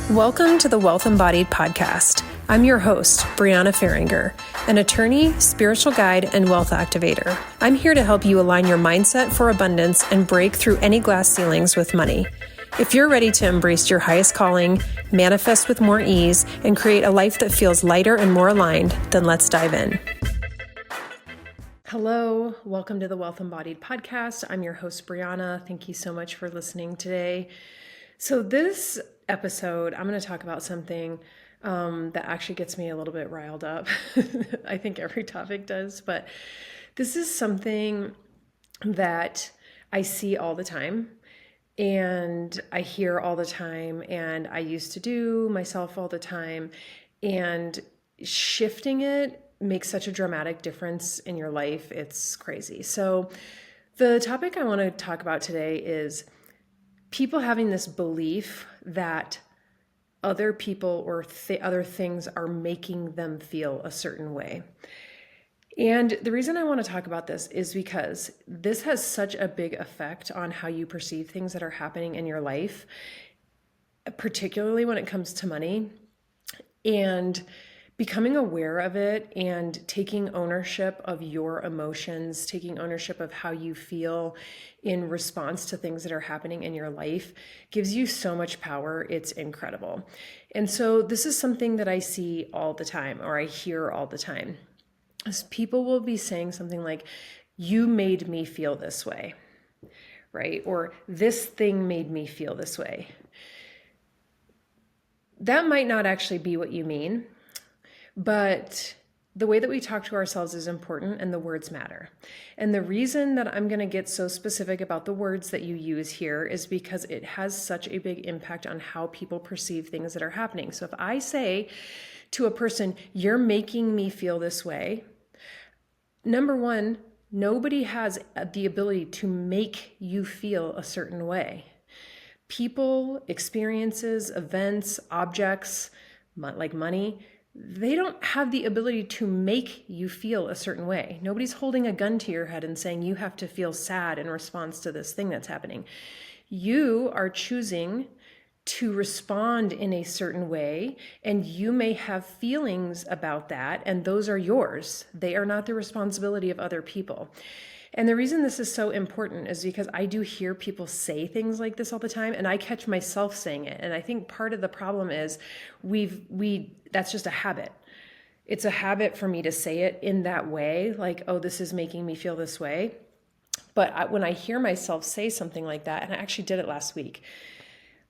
Welcome to the Wealth Embodied podcast. I'm your host, Brianna Faringer, an attorney, spiritual guide, and wealth activator. I'm here to help you align your mindset for abundance and break through any glass ceilings with money. If you're ready to embrace your highest calling, manifest with more ease, and create a life that feels lighter and more aligned, then let's dive in. Hello, welcome to the Wealth Embodied podcast. I'm your host, Brianna. Thank you so much for listening today. So this episode, I'm going to talk about something that actually gets me a little bit riled up. I think every topic does, but this is something that I see all the time and I hear all the time and I used to do myself all the time, and shifting it makes such a dramatic difference in your life. It's crazy. So the topic I want to talk about today is people having this belief that other people or other things are making them feel a certain way. And the reason I want to talk about this is because this has such a big effect on how you perceive things that are happening in your life, particularly when it comes to money. And becoming aware of it and taking ownership of your emotions, taking ownership of how you feel in response to things that are happening in your life gives you so much power. It's incredible. And so this is something that I see all the time, or I hear all the time. As people will be saying something like, "You made me feel this way," right? Or "this thing made me feel this way." That might not actually be what you mean, but the way that we talk to ourselves is important, and the words matter. And the reason that I'm going to get so specific about the words that you use here is because it has such a big impact on how people perceive things that are happening. So if I say to a person, "You're making me feel this way," number one, nobody has the ability to make you feel a certain way. People, experiences, events, objects, like money, they don't have the ability to make you feel a certain way. Nobody's holding a gun to your head and saying you have to feel sad in response to this thing that's happening. You are choosing to respond in a certain way, and you may have feelings about that, and those are yours. They are not the responsibility of other people. And the reason this is so important is because I do hear people say things like this all the time, and I catch myself saying it. And I think part of the problem is that's just a habit. It's a habit for me to say it in that way, like, "Oh, this is making me feel this way." But when I hear myself say something like that, and I actually did it last week,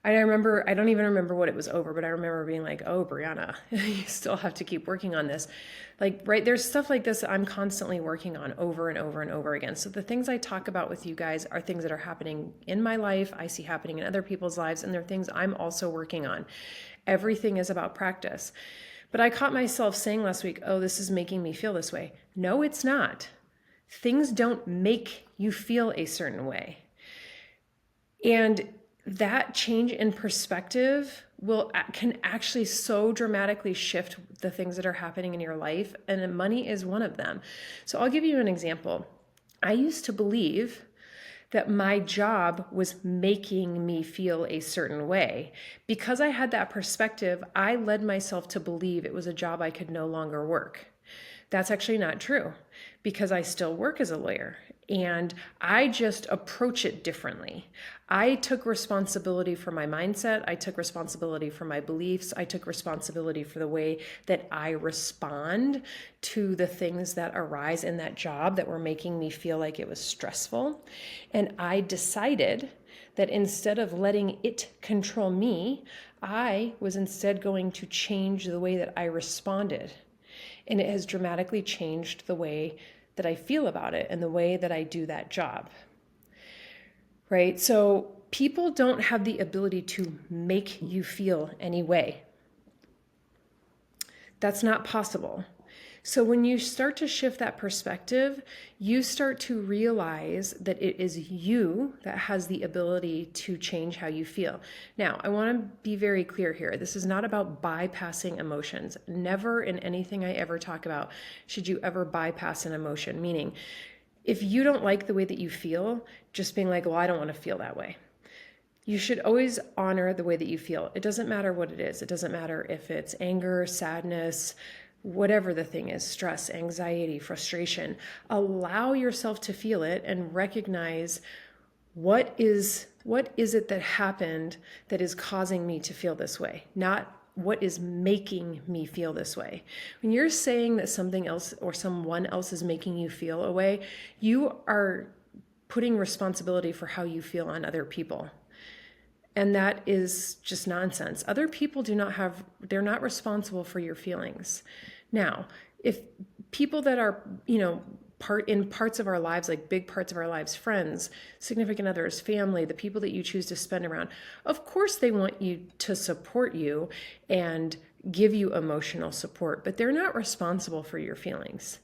I don't even remember what it was over, but I remember being like, "Oh, Brianna, you still have to keep working on this." Like, right, there's stuff like this that I'm constantly working on over and over and over again. So the things I talk about with you guys are things that are happening in my life, I see happening in other people's lives, and they're things I'm also working on. Everything is about practice. But I caught myself saying last week, "Oh, this is making me feel this way." No, it's not. Things don't make you feel a certain way. And that change in perspective can actually so dramatically shift the things that are happening in your life, and money is one of them. So I'll give you an example. I used to believe that my job was making me feel a certain way. Because I had that perspective, I led myself to believe it was a job I could no longer work. That's actually not true, because I still work as a lawyer, and I just approach it differently. I took responsibility for my mindset. I took responsibility for my beliefs. I took responsibility for the way that I respond to the things that arise in that job that were making me feel like it was stressful. And I decided that instead of letting it control me, I was instead going to change the way that I responded. And it has dramatically changed the way that I feel about it and the way that I do that job, right? So people don't have the ability to make you feel any way. That's not possible. So when you start to shift that perspective, you start to realize that it is you that has the ability to change how you feel. Now, I want to be very clear here. This is not about bypassing emotions. Never in anything I ever talk about should you ever bypass an emotion, meaning if you don't like the way that you feel, just being like, "Well, I don't want to feel that way." You should always honor the way that you feel. It doesn't matter what it is. It doesn't matter if it's anger, sadness, whatever the thing is, stress, anxiety, frustration. Allow yourself to feel it and recognize what is it that happened that is causing me to feel this way, not what is making me feel this way. When you're saying that something else or someone else is making you feel a way, you are putting responsibility for how you feel on other people. And that is just nonsense. Other people they're not responsible for your feelings. Now, if people that are, parts of our lives, like big parts of our lives, friends, significant others, family, the people that you choose to spend around, of course they want you to support you and give you emotional support, but they're not responsible for your feelings.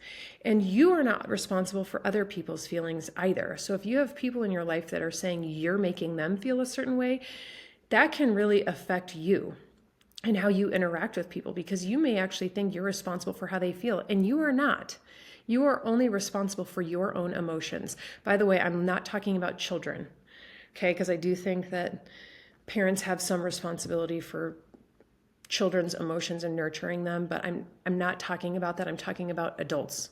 And you are not responsible for other people's feelings either. So if you have people in your life that are saying you're making them feel a certain way, that can really affect you and how you interact with people, because you may actually think you're responsible for how they feel, and you are not. You are only responsible for your own emotions. By the way, I'm not talking about children, okay? Because I do think that parents have some responsibility for children's emotions and nurturing them, but I'm not talking about that. I'm talking about adults,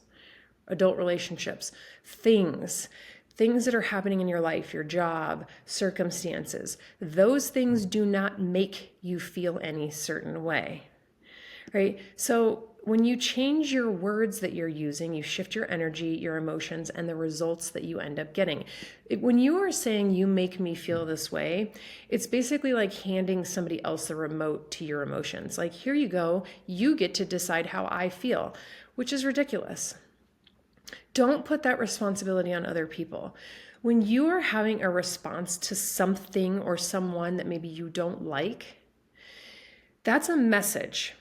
adult relationships, things that are happening in your life, your job, circumstances. Those things do not make you feel any certain way, right? So when you change your words that you're using, you shift your energy, your emotions, and the results that you end up getting. When you are saying you make me feel this way, it's basically like handing somebody else the remote to your emotions. Like, here you go, you get to decide how I feel, which is ridiculous. Don't put that responsibility on other people. When you are having a response to something or someone that maybe you don't like, that's a message.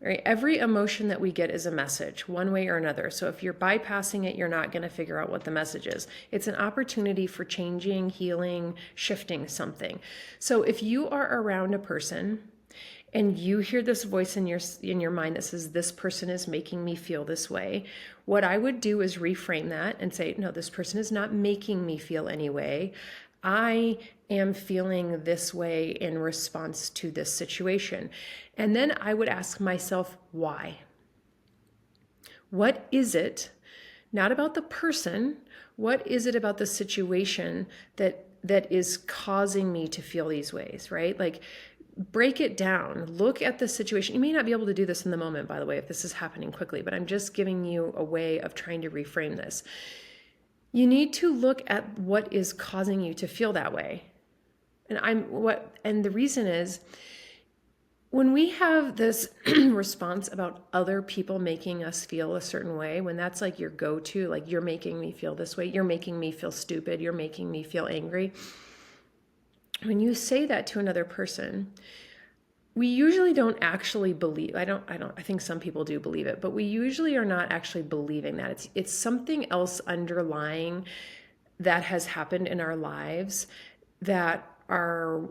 Right? Every emotion that we get is a message, one way or another. So if you're bypassing it, you're not going to figure out what the message is. It's an opportunity for changing, healing, shifting something. So if you are around a person and you hear this voice in your mind that says, this person is making me feel this way, what I would do is reframe that and say, no, this person is not making me feel any way. I am feeling this way in response to this situation. And then I would ask myself, why? What is it, not about the person, what is it about the situation that is causing me to feel these ways, right? Like, break it down. Look at the situation. You may not be able to do this in the moment, by the way, if this is happening quickly, but I'm just giving you a way of trying to reframe this. You need to look at what is causing you to feel that way. And the reason is, when we have this response about other people making us feel a certain way, when that's like your go-to, like, you're making me feel this way, you're making me feel stupid, you're making me feel angry. When you say that to another person, we usually don't actually believe, I think some people do believe it, but we usually are not actually believing that. It's something else underlying that has happened in our lives that are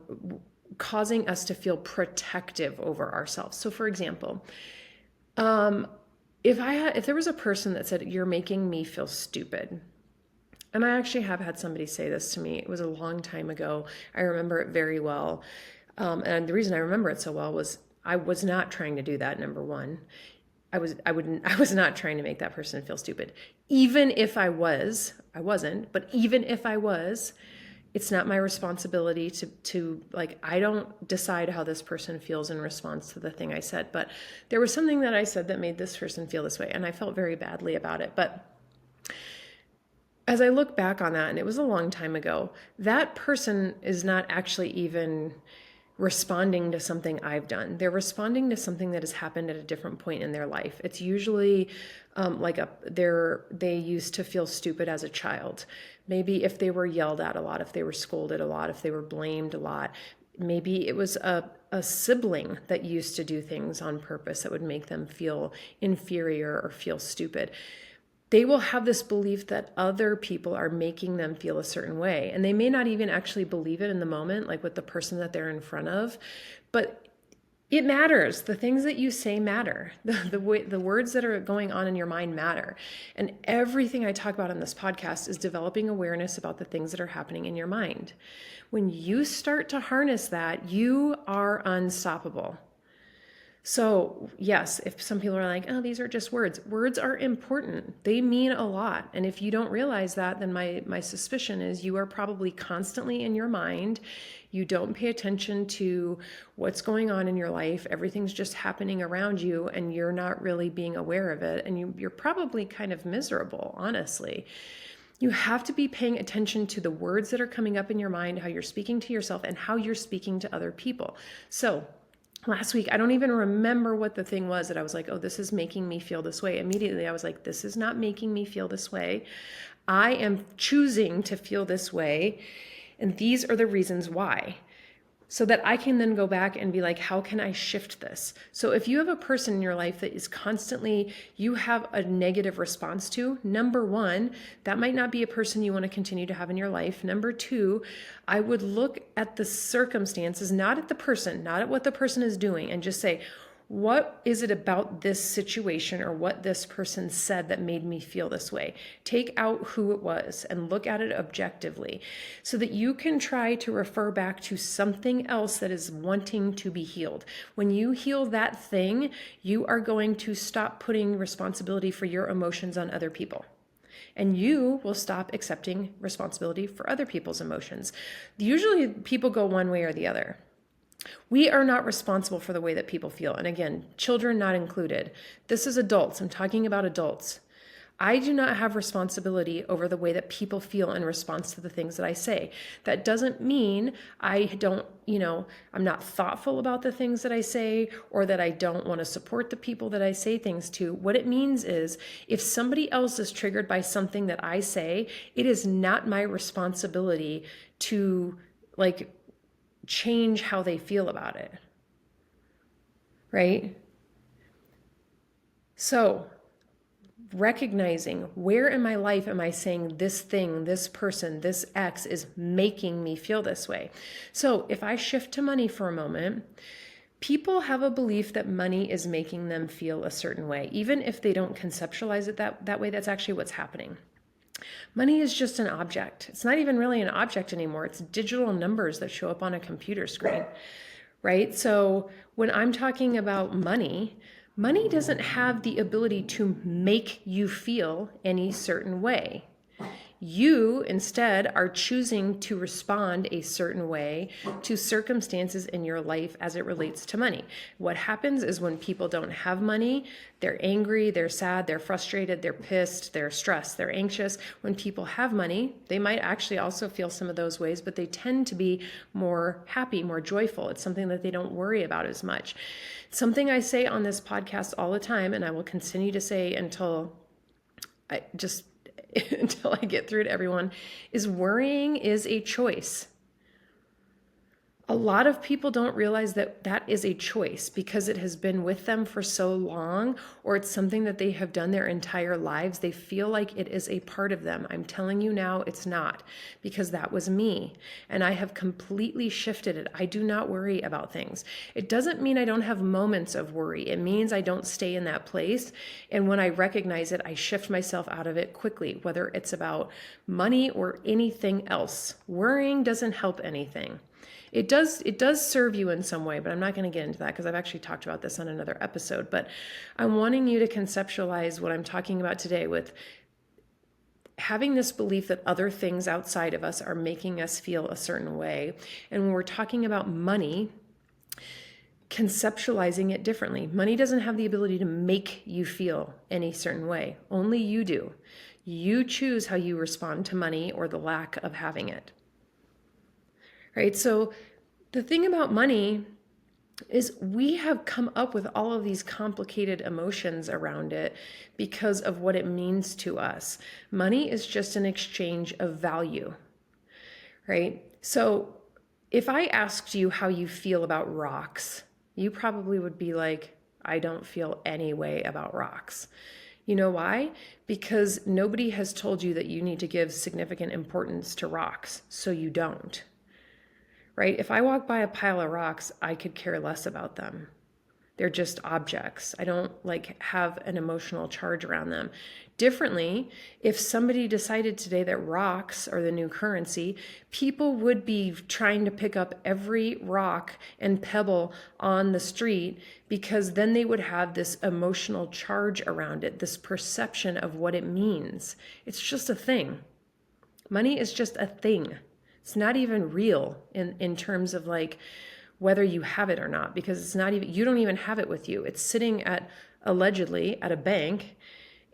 causing us to feel protective over ourselves. So for example, if there was a person that said, you're making me feel stupid, and I actually have had somebody say this to me. It was a long time ago. I remember it very well. And the reason I remember it so well was I was not trying to do that, number one. I was not trying to make that person feel stupid. Even if I wasn't, but even if I was, it's not my responsibility to like, I don't decide how this person feels in response to the thing I said. But there was something that I said that made this person feel this way, and I felt very badly about it. But as I look back on that, and it was a long time ago, that person is not actually even responding to something I've done. They're responding to something that has happened at a different point in their life. It's usually they used to feel stupid as a child. Maybe if they were yelled at a lot, if they were scolded a lot, if they were blamed a lot. Maybe it was a sibling that used to do things on purpose that would make them feel inferior or feel stupid. They will have this belief that other people are making them feel a certain way. And they may not even actually believe it in the moment, like with the person that they're in front of. But It matters. The things that you say matter. The words that are going on in your mind matter. And everything I talk about in this podcast is developing awareness about the things that are happening in your mind. When you start to harness that, you are unstoppable. So yes, if some people are like, oh, these are just words. Words are important. They mean a lot. And if you don't realize that, then my suspicion is you are probably constantly in your mind. You don't pay attention to what's going on in your life. Everything's just happening around you and you're not really being aware of it. And you're probably kind of miserable, honestly. You have to be paying attention to the words that are coming up in your mind, how you're speaking to yourself and how you're speaking to other people. So last week, I don't even remember what the thing was that I was like, oh, this is making me feel this way. Immediately, I was like, this is not making me feel this way. I am choosing to feel this way. And these are the reasons why. So that I can then go back and be like, how can I shift this? So if you have a person in your life that is constantly, you have a negative response to, number one, that might not be a person you want to continue to have in your life. Number two, I would look at the circumstances, not at the person, not at what the person is doing, and just say, what is it about this situation or what this person said that made me feel this way? Take out who it was and look at it objectively so that you can try to refer back to something else that is wanting to be healed. When you heal that thing, you are going to stop putting responsibility for your emotions on other people. And you will stop accepting responsibility for other people's emotions. Usually people go one way or the other. We are not responsible for the way that people feel. And again, children not included. This is adults. I'm talking about adults. I do not have responsibility over the way that people feel in response to the things that I say. That doesn't mean I don't, I'm not thoughtful about the things that I say or that I don't want to support the people that I say things to. What it means is if somebody else is triggered by something that I say, it is not my responsibility to change how they feel about it, right? So recognizing where in my life am I saying this thing, this person, this X is making me feel this way. So if I shift to money for a moment, people have a belief that money is making them feel a certain way. Even if they don't conceptualize it that way, that's actually what's happening. Money is just an object. It's not even really an object anymore. It's digital numbers that show up on a computer screen, right? So when I'm talking about money, money doesn't have the ability to make you feel any certain way. You instead are choosing to respond a certain way to circumstances in your life as it relates to money. What happens is when people don't have money, they're angry, they're sad, they're frustrated, they're pissed, they're stressed, they're anxious. When people have money, they might actually also feel some of those ways, but they tend to be more happy, more joyful. It's something that they don't worry about as much. Something I say on this podcast all the time, and I will continue to say until I get through to everyone, is worrying is a choice. A lot of people don't realize that that is a choice because it has been with them for so long, or it's something that they have done their entire lives. They feel like it is a part of them. I'm telling you now, it's not, because that was me. And I have completely shifted it. I do not worry about things. It doesn't mean I don't have moments of worry. It means I don't stay in that place. And when I recognize it, I shift myself out of it quickly, whether it's about money or anything else. Worrying doesn't help anything. It does serve you in some way, but I'm not going to get into that because I've actually talked about this on another episode. But I'm wanting you to conceptualize what I'm talking about today with having this belief that other things outside of us are making us feel a certain way. And when we're talking about money, conceptualizing it differently. Money doesn't have the ability to make you feel any certain way. Only you do. You choose how you respond to money or the lack of having it. Right? So the thing about money is we have come up with all of these complicated emotions around it because of what it means to us. Money is just an exchange of value, right? So if I asked you how you feel about rocks, you probably would be like, I don't feel any way about rocks. You know why? Because nobody has told you that you need to give significant importance to rocks, so you don't. Right? If I walk by a pile of rocks, I could care less about them. They're just objects. I don't like have an emotional charge around them. Differently, if somebody decided today that rocks are the new currency, people would be trying to pick up every rock and pebble on the street, because then they would have this emotional charge around it, this perception of what it means. It's just a thing. Money is just a thing. It's not even real in terms of like whether you have it or not, because it's not even, you don't even have it with you. It's sitting at, allegedly, at a bank.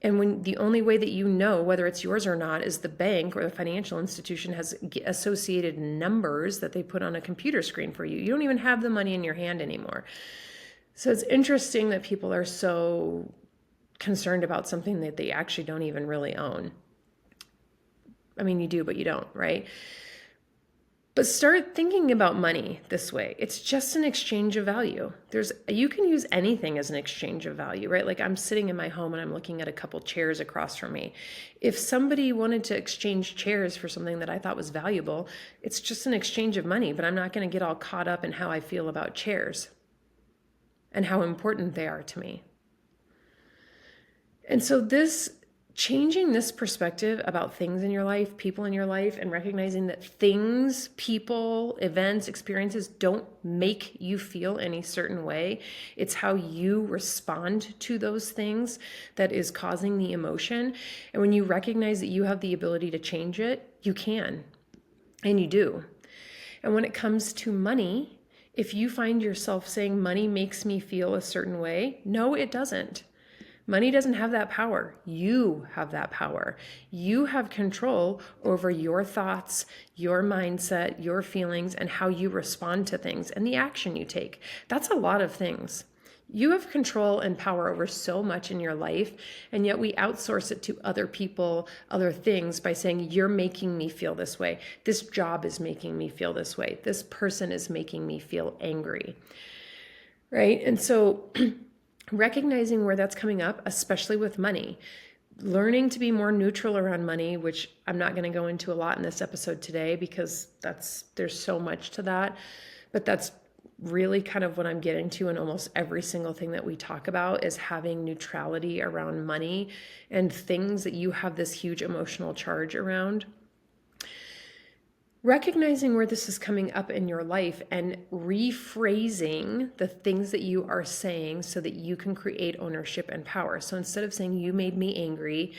And when the only way that you know whether it's yours or not is the bank or the financial institution has associated numbers that they put on a computer screen for you. You don't even have the money in your hand anymore. So it's interesting that people are so concerned about something that they actually don't even really own. I mean, you do, but you don't, right? But start thinking about money this way. It's just an exchange of value. You can use anything as an exchange of value, right? Like I'm sitting in my home and I'm looking at a couple chairs across from me. If somebody wanted to exchange chairs for something that I thought was valuable, it's just an exchange of money, but I'm not going to get all caught up in how I feel about chairs and how important they are to me. And so changing this perspective about things in your life, people in your life, and recognizing that things, people, events, experiences don't make you feel any certain way. It's how you respond to those things that is causing the emotion. And when you recognize that you have the ability to change it, you can, and you do. And when it comes to money, if you find yourself saying money makes me feel a certain way, no, it doesn't. Money doesn't have that power. You have that power. You have control over your thoughts, your mindset, your feelings, and how you respond to things and the action you take. That's a lot of things. You have control and power over so much in your life, and yet we outsource it to other people, other things, by saying, you're making me feel this way. This job is making me feel this way. This person is making me feel angry, right? And so recognizing where that's coming up, especially with money, learning to be more neutral around money, which I'm not going to go into a lot in this episode today because there's so much to that, but that's really kind of what I'm getting to in almost every single thing that we talk about, is having neutrality around money and things that you have this huge emotional charge around. Recognizing where this is coming up in your life and rephrasing the things that you are saying so that you can create ownership and power. So instead of saying you made me angry,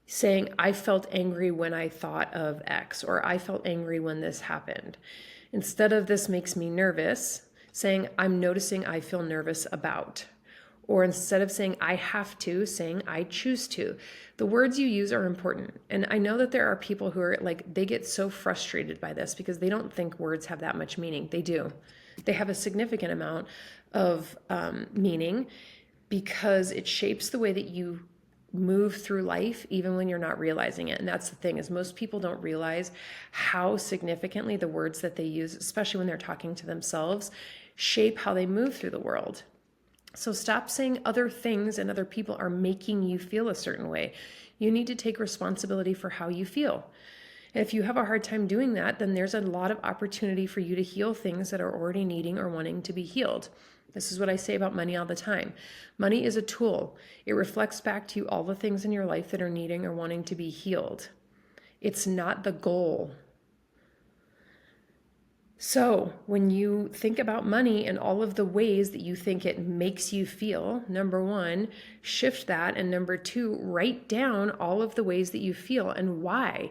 saying I felt angry when I thought of X, or I felt angry when this happened. Instead of this makes me nervous, saying I'm noticing I feel nervous about. Or instead of saying I have to, saying I choose to. The words you use are important. And I know that there are people who are like, they get so frustrated by this because they don't think words have that much meaning. They do. They have a significant amount of meaning, because it shapes the way that you move through life even when you're not realizing it. And that's the thing, is most people don't realize how significantly the words that they use, especially when they're talking to themselves, shape how they move through the world. So stop saying other things and other people are making you feel a certain way. You need to take responsibility for how you feel. And if you have a hard time doing that, then there's a lot of opportunity for you to heal things that are already needing or wanting to be healed. This is what I say about money all the time. Money is a tool. It reflects back to you all the things in your life that are needing or wanting to be healed. It's not the goal. So when you think about money and all of the ways that you think it makes you feel, number one, shift that. And number two, write down all of the ways that you feel and why.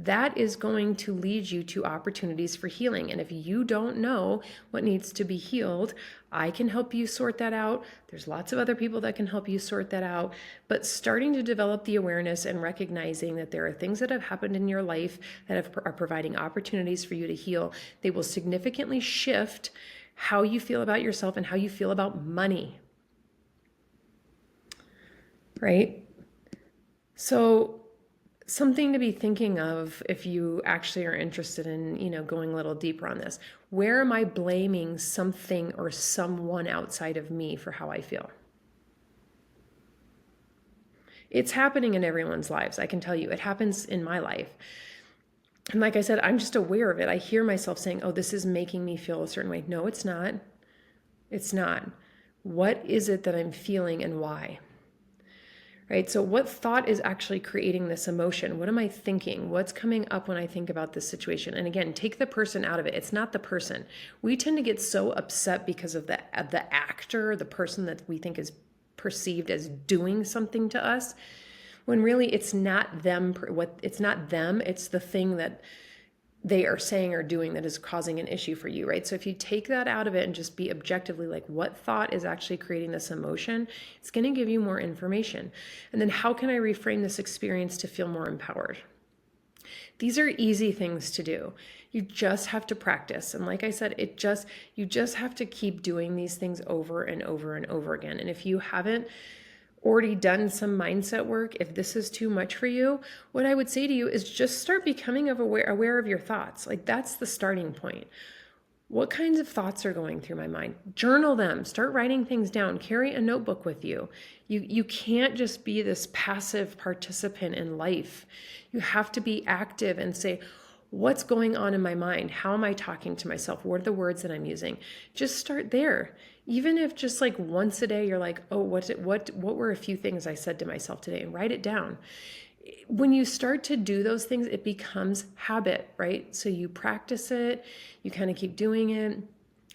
That is going to lead you to opportunities for healing. And if you don't know what needs to be healed, I can help you sort that out. There's lots of other people that can help you sort that out. But starting to develop the awareness and recognizing that there are things that have happened in your life that are providing opportunities for you to heal, they will significantly shift how you feel about yourself and how you feel about money. Right? So something to be thinking of if you actually are interested in, going a little deeper on this. Where am I blaming something or someone outside of me for how I feel? It's happening in everyone's lives. I can tell you, it happens in my life. And like I said, I'm just aware of it. I hear myself saying, oh, this is making me feel a certain way. No, it's not. It's not. What is it that I'm feeling and why? Right? So what thought is actually creating this emotion? What am I thinking? What's coming up when I think about this situation? And again, take the person out of it. It's not the person. We tend to get so upset because of the actor, the person that we think is perceived as doing something to us, when really it's not them. It's not them. It's the thing that they are saying or doing that is causing an issue for you, right? So if you take that out of it and just be objectively like, what thought is actually creating this emotion, it's going to give you more information. And then how can I reframe this experience to feel more empowered? These are easy things to do. You just have to practice. And like I said, you just have to keep doing these things over and over and over again. And if you haven't already done some mindset work, if this is too much for you, what I would say to you is just start becoming aware of your thoughts. Like that's the starting point. What kinds of thoughts are going through my mind? Journal them, start writing things down, carry a notebook with you. You can't just be this passive participant in life. You have to be active and say, what's going on in my mind? How am I talking to myself? What are the words that I'm using? Just start there. Even if just like once a day, you're like, oh, what were a few things I said to myself today? And write it down. When you start to do those things, it becomes habit, right? So you practice it, you kind of keep doing it,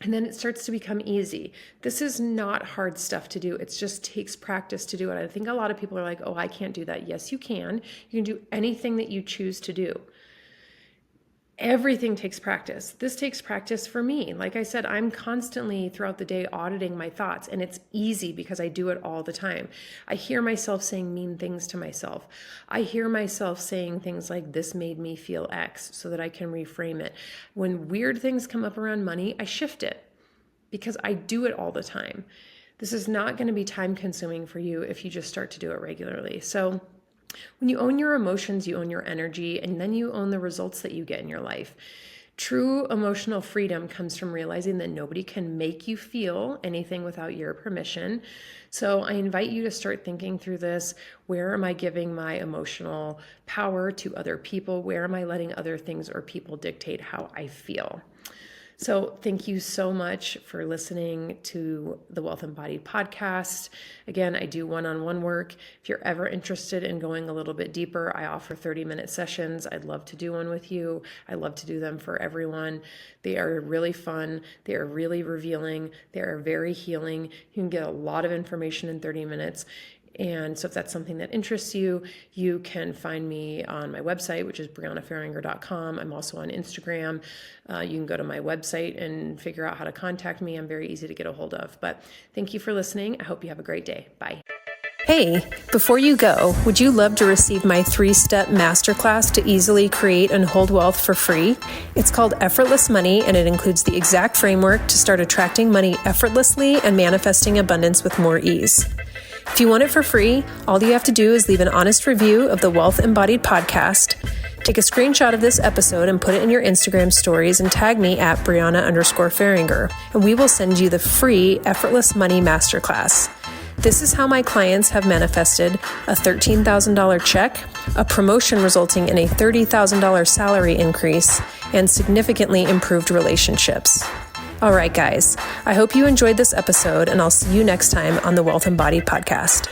and then it starts to become easy. This is not hard stuff to do. It just takes practice to do it. I think a lot of people are like, oh, I can't do that. Yes, you can. You can do anything that you choose to do. Everything takes practice. This takes practice for me. Like I said, I'm constantly throughout the day auditing my thoughts, and it's easy because I do it all the time. I hear myself saying mean things to myself. I hear myself saying things like, this made me feel X, so that I can reframe it. When weird things come up around money, I shift it because I do it all the time. This is not going to be time consuming for you if you just start to do it regularly. So when you own your emotions, you own your energy, and then you own the results that you get in your life. True emotional freedom comes from realizing that nobody can make you feel anything without your permission. So I invite you to start thinking through this. Where am I giving my emotional power to other people? Where am I letting other things or people dictate how I feel? So thank you so much for listening to the Wealth Embodied podcast. Again, I do one-on-one work. If you're ever interested in going a little bit deeper, I offer 30-minute sessions. I'd love to do one with you. I love to do them for everyone. They are really fun. They are really revealing. They are very healing. You can get a lot of information in 30 minutes. And so if that's something that interests you, you can find me on my website, which is briannafaringer.com. I'm also on Instagram. You can go to my website and figure out how to contact me. I'm very easy to get a hold of. But thank you for listening. I hope you have a great day. Bye. Hey, before you go, would you love to receive my 3-step masterclass to easily create and hold wealth for free? It's called Effortless Money, and it includes the exact framework to start attracting money effortlessly and manifesting abundance with more ease. If you want it for free, all you have to do is leave an honest review of the Wealth Embodied podcast, take a screenshot of this episode and put it in your Instagram stories and tag me at Brianna_Faringer, and we will send you the free Effortless Money Masterclass. This is how my clients have manifested a $13,000 check, a promotion resulting in a $30,000 salary increase, and significantly improved relationships. All right, guys, I hope you enjoyed this episode, and I'll see you next time on the Wealth Embodied podcast.